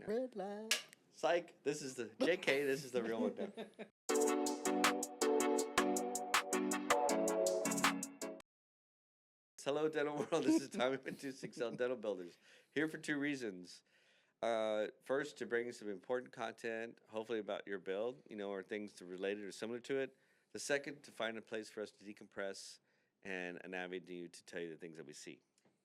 Red light. Psych. This is the JK. This is the real one. Hello, dental world. This is Tommy with 26L Dental Builders. Here for two reasons. First, to bring you some important content, hopefully about your build, or things related or similar to it. The second, to find a place for us to decompress and an avenue to tell you the things that we see.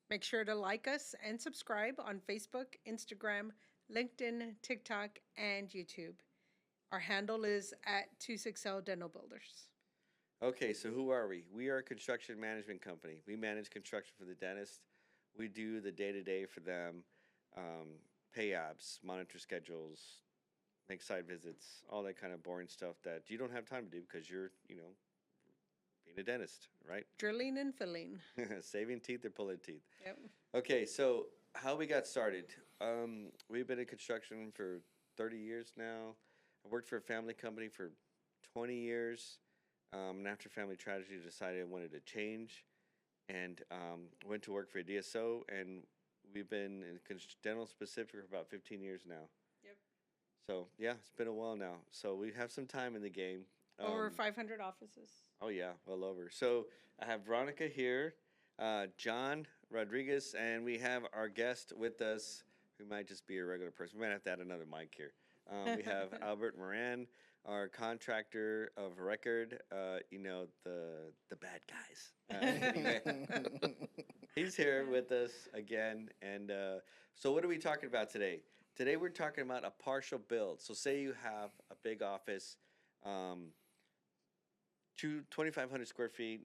Make sure to like us and subscribe on Facebook, Instagram, LinkedIn, TikTok, and YouTube. Our handle is at 26L Dental Builders. Okay, so who are we? We are a construction management company. We manage construction for the dentist. We do the day-to-day for them, pay apps, monitor schedules, make site visits, all that kind of boring stuff that you don't have time to do because you're, being a dentist, right? Drilling and filling. Saving teeth or pulling teeth. Yep. Okay, so how we got started. We've been in construction for 30 years now. I worked for a family company for 20 years. And after family tragedy, decided I wanted to change and went to work for a DSO. And we've been in dental specific for about 15 years now. Yep. So, yeah, it's been a while now. So we have some time in the game. Over 500 offices. Oh, yeah, well over. So I have Veronica here, John Rodriguez, and we have our guest with us who might just be a regular person. We might have to add another mic here. We have Albert Moran, our contractor of record, the bad guys. He's here with us again. And so what are we talking about today? Today we're talking about a partial build. So say you have a big office, 2,500 square feet,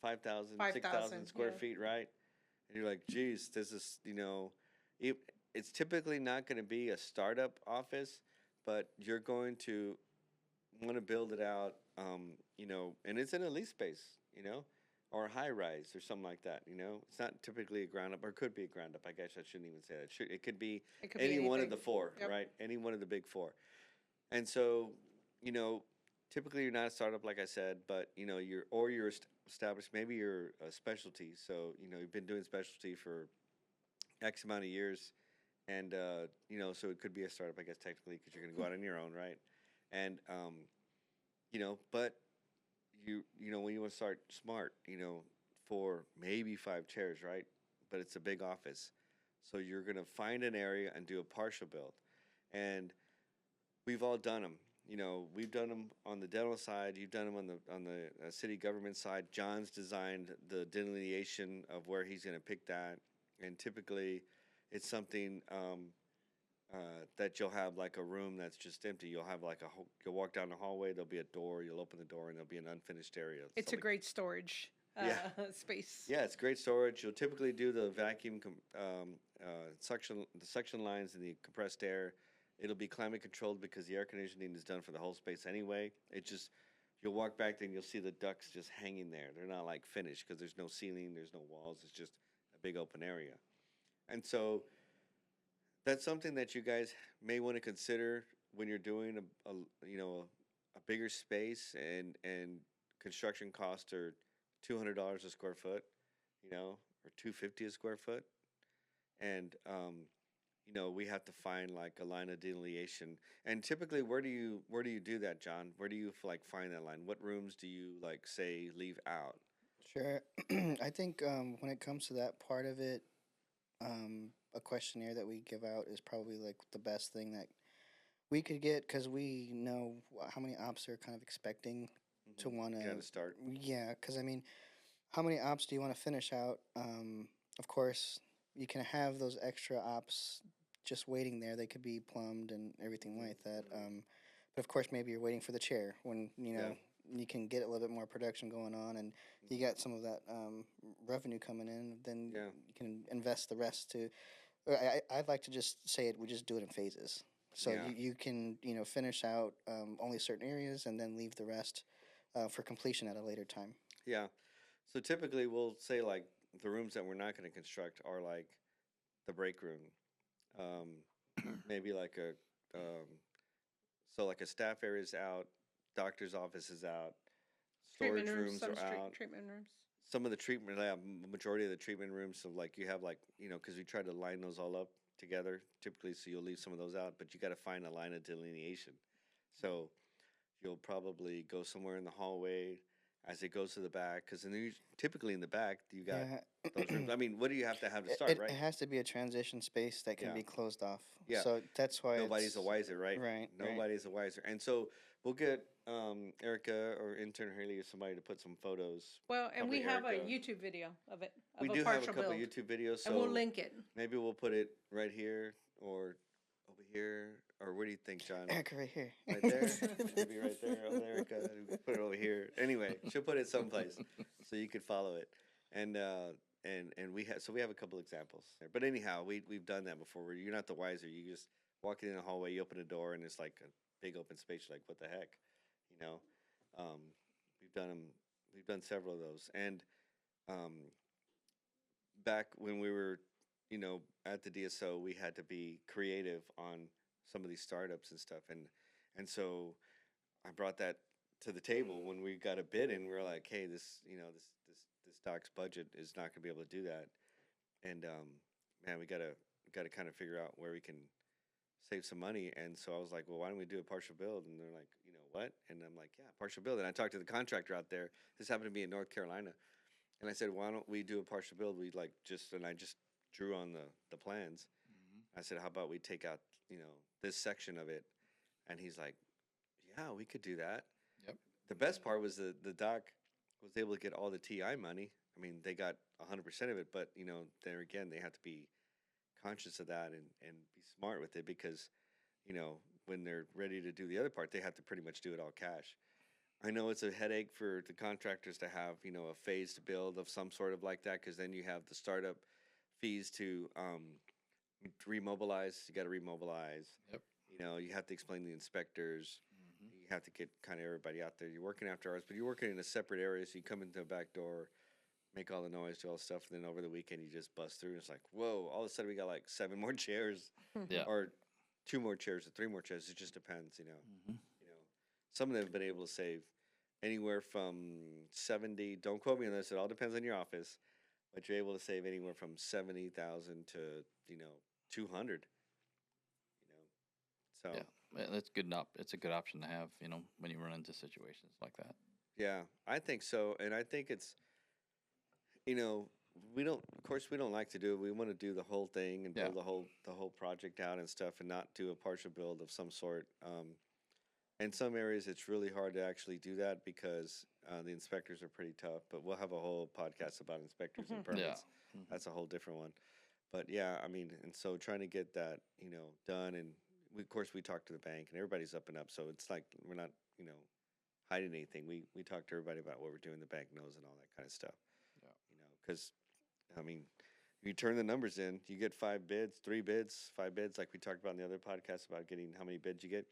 5,000, 6,000 square feet, right? And you're like, geez, this is, it's typically not going to be a startup office, but you're going to want to build it out, and it's in a lease space, or a high rise or something like that, It's not typically a ground up, or could be a ground up. I guess I shouldn't even say that. It could be any one of the four, Yep. right? Any one of the big four. And so, typically you're not a startup, like I said, but, you're established. Maybe you're a specialty. So, you've been doing specialty for X amount of years. And, so it could be a startup, I guess, technically, because you're going to go out on your own, right? And, but when you want to start smart, for maybe 5 chairs, right? But it's a big office. So you're going to find an area and do a partial build. And we've all done them. We've done them on the dental side. You've done them on the city government side. John's designed the delineation of where he's going to pick that. And typically it's something that you'll have like a room that's just empty. You'll have like you'll walk down the hallway, there'll be a door, you'll open the door, and there'll be an unfinished area. It's a great storage space. Yeah, it's great storage. You'll typically do the vacuum suction lines and the compressed air. It'll be climate controlled because the air conditioning is done for the whole space anyway. You'll walk back there and you'll see the ducts just hanging there. They're not like finished because there's no ceiling, there's no walls. It's just a big open area. And so that's something that you guys may want to consider when you're doing a bigger space, and construction costs are $200 a square foot, or $250 a square foot. And we have to find like a line of delineation. And typically, where do you do that, John? Where do you find that line? What rooms do you say leave out? Sure. I think when it comes to that part of it, a questionnaire that we give out is probably like the best thing that we could get, because we know how many ops are kind of expecting to want to start. Yeah, because how many ops do you want to finish out? Of course, you can have those extra ops just waiting there. They could be plumbed and everything like that. But of course, maybe you're waiting for the chair when you can get a little bit more production going on, and you got some of that revenue coming in. Then you can invest the rest to. I'd like to just say it. We just do it in phases. So you can finish out only certain areas and then leave the rest for completion at a later time. Yeah. So typically we'll say like the rooms that we're not going to construct are like the break room, maybe like like a staff area is out, doctor's office is out, storage rooms are out. Treatment rooms. Some of the majority of the treatment rooms, so like you have because we try to line those all up together typically, so you'll leave some of those out, but you got to find a line of delineation. So you'll probably go somewhere in the hallway as it goes to the back, because typically in the back you got Yeah. those rooms. I mean, what do you have to have to It, start, it right? it has to be a transition space that can Yeah, be closed off. yeah. So that's why Nobody's a it's wiser, right? right, right. Nobody's a wiser. And so we'll get Erica or intern Haley or somebody to put some photos. Well, and we Probably have a Erica. YouTube video of it, We of a do have a partial couple build. YouTube videos, And we'll so link it. maybe we'll put it right here or over here. Or where do you think, John? Erica right here. Right there? Maybe right there. Oh, Erica. Put it over here. Anyway, she'll put it someplace so you could follow it. And we have a couple examples there. But anyhow, we've done that before where you're not the wiser. You just walk in the hallway, you open a door, and it's like a big open space. You're like, what the heck? You know? Um, we've done them. We've done several of those. And back when we were, at the DSO, we had to be creative on some of these startups and stuff. And so I brought that to the table when we got a bid, and we were like, hey, this doc's budget is not going to be able to do that. And man, we gotta kind of figure out where we can save some money. And so I was like, well, why don't we do a partial build? And they're like, you know what? And I'm like, yeah, partial build. And I talked to the contractor out there. This happened to be in North Carolina. And I said, why don't we do a partial build? And I just drew on the plans. I said, how about we take out, this section of it? And he's like, yeah, we could do that. Yep. The best part was the doc was able to get all the TI money. I mean, they got 100% of it, but, there again, they have to be conscious of that and be smart with it because, when they're ready to do the other part, they have to pretty much do it all cash. I know it's a headache for the contractors to have, a phased build of some sort of like that, because then you have the startup fees to remobilize. You got to remobilize. Yep. You have to explain to the inspectors. Mm-hmm. You have to get kind of everybody out there. You're working after hours, but you're working in a separate area, so you come into the back door, make all the noise, do all the stuff, and then over the weekend you just bust through. And it's like, whoa! All of a sudden we got like 7 more chairs, Yeah. or 2 more chairs, or 3 more chairs. It just depends, Mm-hmm. Some of them have been able to save anywhere from 70. Don't quote me on this. It all depends on your office, but you're able to save anywhere from 70,000 to 200. So Yeah, that's good. It's a good option to have, when you run into situations like that. yeah, I think so, and I think it's we don't, of course, we don't like to do it. We want to do the whole thing and build Yeah. the whole project out and stuff, and not do a partial build of some sort. In some areas, it's really hard to actually do that because the inspectors are pretty tough. But we'll have a whole podcast about inspectors and permits. Yeah. That's a whole different one. But yeah, I mean, and so trying to get that done, and of course we talk to the bank, and everybody's up and up. So it's like we're not hiding anything. We talk to everybody about what we're doing. The bank knows and all that kind of stuff. Yeah. Because I mean, you turn the numbers in, you get 5 bids, 3 bids, 5 bids, like we talked about in the other podcast about getting how many bids you get.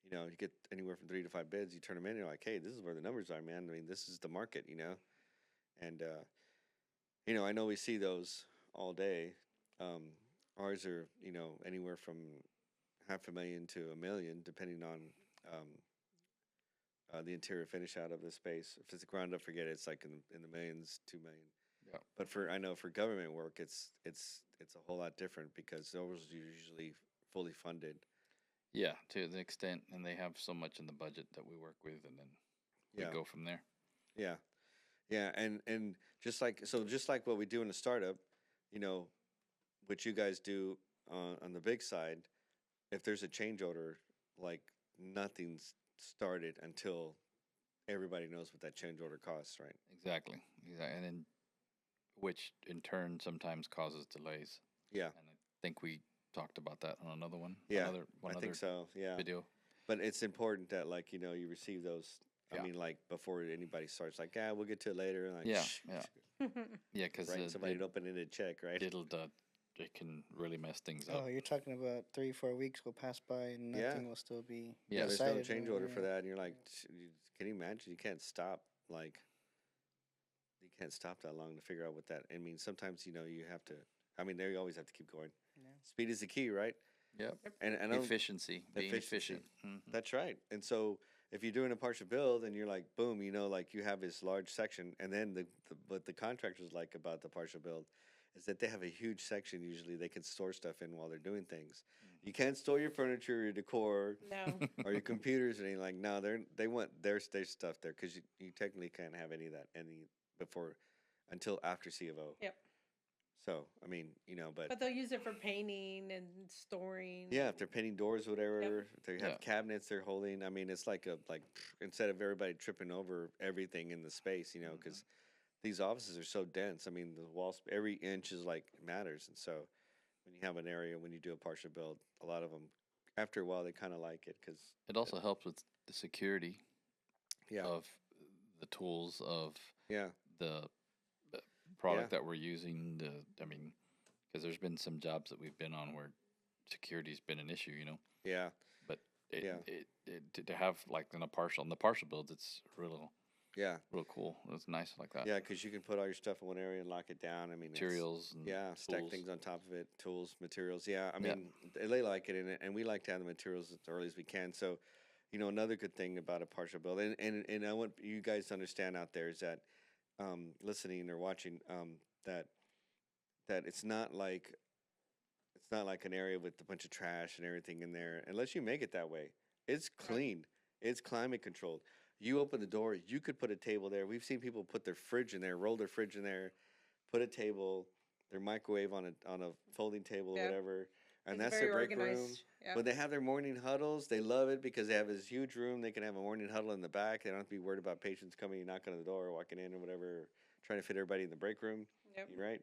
You get anywhere from 3 to 5 bids. You turn them in, and you're like, hey, this is where the numbers are, man. I mean, this is the market, And I know we see those all day. Ours are anywhere from $500,000 to $1 million, depending on the interior finish out of the space. If it's a ground up, forget it. It's like in the millions, 2 million. Yeah. But I know for government work, it's a whole lot different because those are usually fully funded. Yeah, to the extent, and they have so much in the budget that we work with, and then we Yeah. go from there. Yeah, yeah, and just like what we do in a startup, what you guys do on the big side, if there's a change order, like nothing's started until everybody knows what that change order costs, right? Exactly. And then, which in turn sometimes causes delays. Yeah, And I think we talked about that on another one. yeah, One I other think so. Yeah, video. but it's important that you receive those. I Yeah. mean, like before anybody starts, like, we'll get to it later. And like, Yeah, yeah. Yeah, because right, somebody an open-ended check, right? it can really mess things Oh, up. you're talking about 3-4 weeks will pass by and Yeah. nothing will still be Yeah, There's no decided. change order for Yeah. that, and you're like, can you imagine? You can't stop that long to figure out what that. I mean, sometimes you have to. I mean, they always have to keep going. Yeah. Speed is the key, right? Yep. And I don't, Efficiency. Being Efficiency. efficient. Mhm. that's right. And so if you're doing a partial build and you're like, boom, like you have this large section, and then what the contractors like about the partial build is that they have a huge section usually they can store stuff in while they're doing things. You can't store your furniture, your decor, No. or your computers or anything. Like no, they want their stuff there because you technically can't have any of that before until after C of O. Yep. So I mean, but But they'll use it for painting and storing. yeah, if they're painting doors, or whatever, if they have Yeah. cabinets they're holding. I mean, it's like instead of everybody tripping over everything in the space, because these offices are so dense. I mean, the walls, every inch is like matters, and so when you have an area, when you do a partial build, a lot of them, after a while, they kind of like it because It also helps with the security yeah, of the tools of yeah, the yeah, product that we're using. I mean, because there's been some jobs that we've been on where security's been an issue, yeah, But yeah, to have like in the partial builds, it's yeah, real cool. It's nice like that. yeah, because you can put all your stuff in one area and lock it down. I mean, Materials and yeah, stack tools. things on top of it, tools, materials. Yeah, I Yeah. mean, they like it, and we like to have the materials as early as we can. So, another good thing about a partial build, and I want you guys to understand out there is that, listening or watching, that it's not like an area with a bunch of trash and everything in there, unless you make it that way. It's clean. It's climate controlled. You open the door, you could put a table there. We've seen people put their fridge in there, roll their fridge in there, put a table, their microwave on a folding table or Yep. whatever, and It's that's very their break room. organized. Yeah. When they have their morning huddles, they love it because they have this huge room. They can have a morning huddle in the back. They don't have to be worried about patients coming, knocking on the door, walking in, or whatever, trying to fit everybody in the break room. Yep. Right?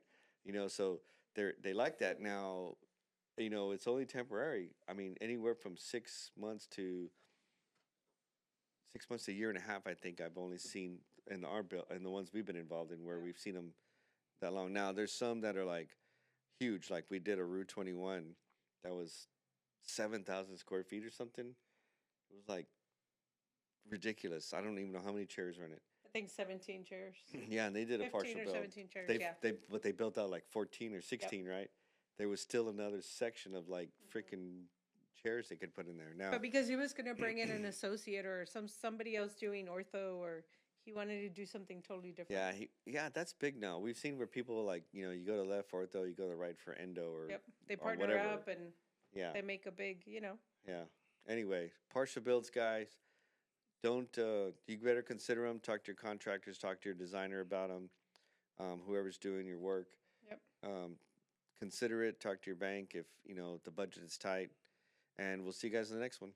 So they like that now. It's only temporary. I mean, anywhere from 6 months to 6 months to a year and a half. I think I've only seen in our bill and the ones we've been involved in where Yeah. we've seen them that long. Now there's some that are like huge. Like we did a Route 21 that was 7,000 square feet or something. It was like ridiculous. I don't even know how many chairs were in it. I think 17 chairs. Yeah, and they did a 15 partial or build. 17 chairs. They Yeah. but they built out like 14 or 16, right? There was still another section of like freaking chairs they could put in there. Now, But because he was going to bring in an associate or somebody else doing ortho, or he wanted to do something totally different. yeah, that's big now. We've seen where people like, you go to left for ortho, you go to right for endo or Yep. They or partner whatever. up and Yeah. they make a big, Yeah. Anyway, partial builds, guys. Don't you better consider them. Talk to your contractors. Talk to your designer about them. Whoever's doing your work. Yep. Consider it. Talk to your bank if the budget is tight. And we'll see you guys in the next one.